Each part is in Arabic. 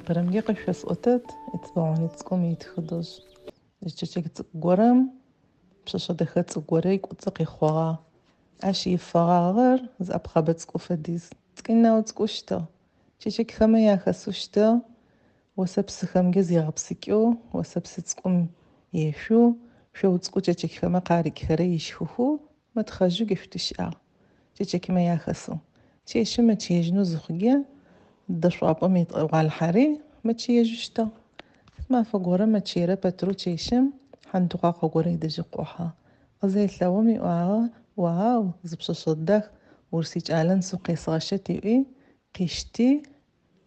قرمجي قشوس أوتت يتبعوني تسكم يتخدج جتشك تقورم بشاشة دخل تقوريك وتسقي خوا أشي فغاغر زاب خابتسكو فديز تكينا وتسكوشتا جتشك خما ياخسوشتا وسبس خمجز يغبسكيو وسبس تسكم يشو شو تسكو جتشك خما قارك خريش هو ما تخرجو قفتشا جتشك ما ياخسو تيشو ما تيجنو زخجيا دشوابا ميطقوا على الحري ما تشيجشتا ما فقورا ما تشيرا بترو تشيشم حنتوقا قورا يدجي قوحا قزي ثلاومي واو زبش صدخ ورسيج آلان سوقي صغشتي اي قيشتي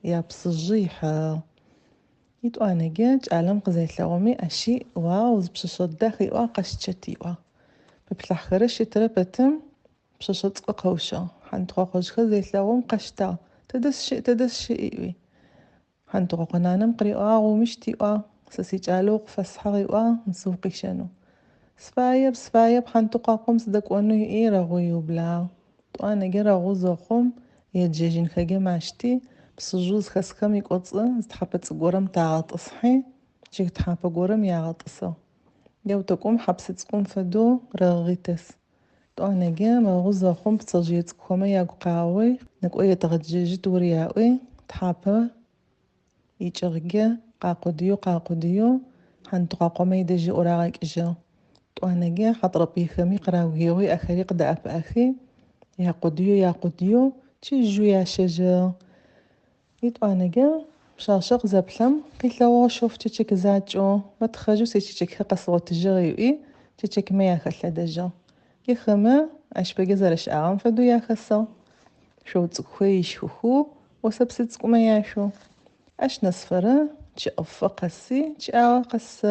يا بصجيحة يتو انا جاج آلام قزي ثلاومي اشي واو زبش صدخ ايوا قشتشتي ايوا ببلح خرش تربتم بشاشت قوشا حنتوقا قوشخا زي ثلاوم قشتا تدس شيء ايوي حنتو قنانم قريقا ومشتيقا سسيجالوق فسحقيقا نسوقي شنو سفايب حنتو قاقم صدق وانو اي رغوي وبلا تو انا جرا غوزوقم يجيجين خاجة ماشتي بسجوز خسكم يقوصن استحبت قورم تاعط اصحي جيك تحابة قورم ياغطسا يو تقوم حبستكم فدو رغيتس تو انا جام غوزوقم بسجيتكم ياقو قاوي نكوية تغجيجت ورياوي تحابة يجرجع قاقديو حنتو قاقمي دجي أوراق إجا تو أنا جا حضربي خمي قراويوي أخري قد أب أخي يا قديو تيجو يا شجا يتو أنا جا شاشق زبلم قلت له شوف تشيك زاجو ما تخرجو سيتشيك قصوة تجريوي تشيك ما ياخل دجا يخما أش بجزرش أعم فدو ياخسا شو تسكويش هو وسبسيتسكو ما ياشو اش نصفرة تش افقسي تش اقص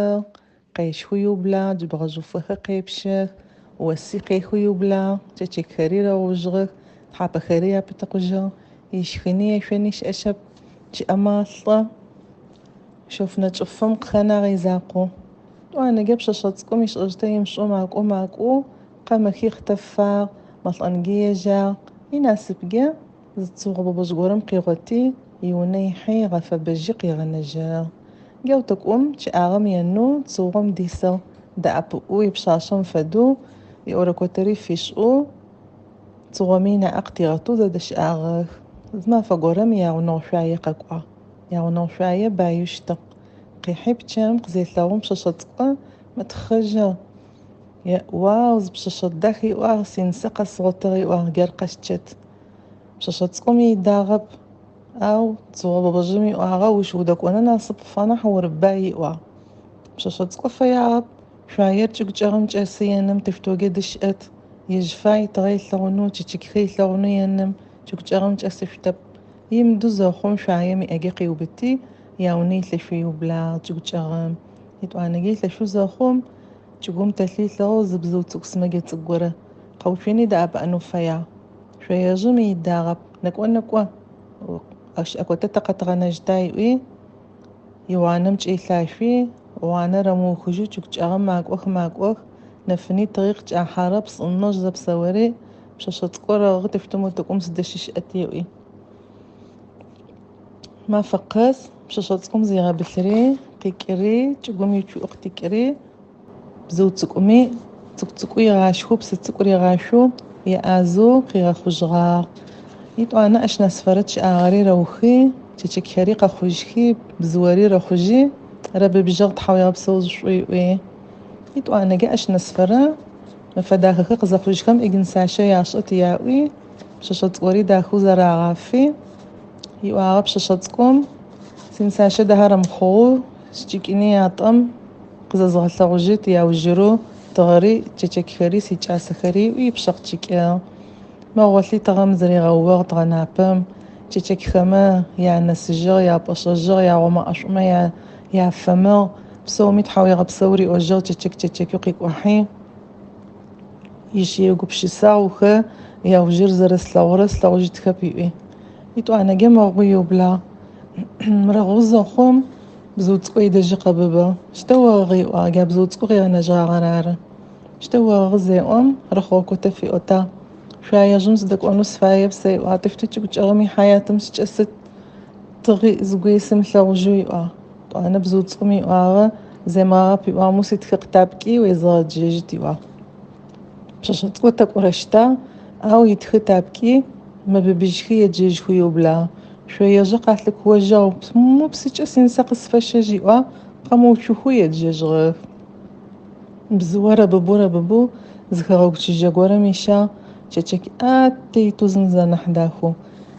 قيش خيو بلا جبغ جفخ قيبشخ وسي قي خيو بلا تشيك خريرة وجغ حابة خريرة بتقجا يشخني يشنيش اشب تش اماطلة شوفنا تشفم قخنا غيزاقو وانا جبش شطكم يشغجتا يمشو معكو قام كي اختفى مطلن جيجا يناسب جا زتصوغ ببجغورم قيغتي يونيحي غفا بجيق يغنجا جاو تقوم تشاغم ينو تصوغم ديسا دا أبقو يبشاشم فدو يوركو تري فيشو تصوغمينا أقتيغتو دا دش آغخ زما فقورم ياو نوشايا قاقوا ياو نوشايا بايوشتا قيحيب تشام قزيتلاغم شاشتقا متخجا يا واو زبشاشت داخي واغ سينسقا صوتغي واغ قرقشتشت بشاشتقم يداغب أو تصوب بجمي وأغاوش ودك وأنا ناصب فنح ورباي وا بشاشت قفيا شاير تجرم جسينم تفتوجي دشأت يجفاي تغي ثغنو تشكخي ثغنو ينم تجرم جسفتب يمدو زوخم شايمي أجيقي وبتي ياوني ثلفي وبلا تجرم يتوانا جي ثلفو زوخم تقوم تثلي ثغو زبزو تقسمجي تقورة قوشيني دا أبا أنو فيا شوية جمي يداغب نكوة أش أكو تتقطع نجداي يوانم جي ثاشي وانا رمو خجو تجرم ماك نفني طريق جا حارب صنوج زب سوري بشاشت قرى غتفتمو تقوم سدشيش أتيوي ما فقس بشاشتكم زي غابثري قيكري تقومي تشو أختي كري بزو تقومي تقوي غاشو بستقوري غاشو يا آزو قيغا خجغا يتو أنا أش نسفرتش آغاري روخي تشيك خريقة خوجخي بزواري روخجي ربي بجغط حاوي بسوز شوي يتو أنا جا أش نسفرة مفداخ قزا خوجخم إجن ساشا ياشط ياوي بشاشط وري داخو زرا غافي يو آغا بشاشطكم سين ساشا دهارم خو شتيكيني ياطم قزا زغطا غجيت ياو جيرو تغري تشيك خري سيجاس خري ويبشق تشيكيا ما غوثي تغم زري غوغ تغنابم تشيك خما يا نسجر يا بشجر يا وما أشما يا فما بسومي تحاوي غبسوري أوجر تشيك يقيك وحي يشي يقب شي ساوخة يا وجر زرس لغجت خبيئي يتو أنا جمع غيو بلا مرغوزة خوم بزوتكو يدجي قببا شتوا غيو آجا بزوتكو غير نجا غرارة شتوا غزي رخوكو تفي أوتا شوية جمس دك ونص فايب سي وعطفتي تجرمي حياتم سجست تغي زغيسم لغجوي أنا بزوت أمي زي ما بيوا موسيت خطابكي ويزاجيجتي بشاشت وتك ورشتا أو يتخطابكي ما ببيجخي يجيج خويو بلا شوية جقات لك وجاو مو بسيتش أسين ساقس فاشاجي قامو شوخو يجيج غف بزوارة ببو زخاوك تجاقورا ميشا تشاك آتي توزنزان حداخو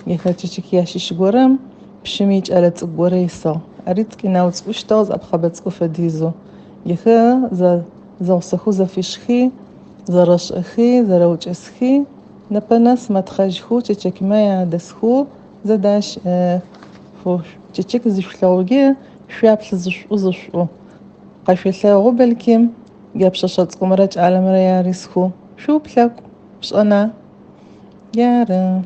يخا تشاك ياشيش قورام بشميج على تقورا يسا أريدك ناوز وشتاوز أبخابتكو فديزو يخا زا وصخو زا فيشخي زا رش أخي زا روج أسخي نبناس ما تخاجخو تشاك ما يعدسخو زا داش فوش تشاك زيشلاوغي شواب لزشو قاشولا بالكيم جاب شاشات قمرج على مريا ريسكو شو بلاك مش أنا يارا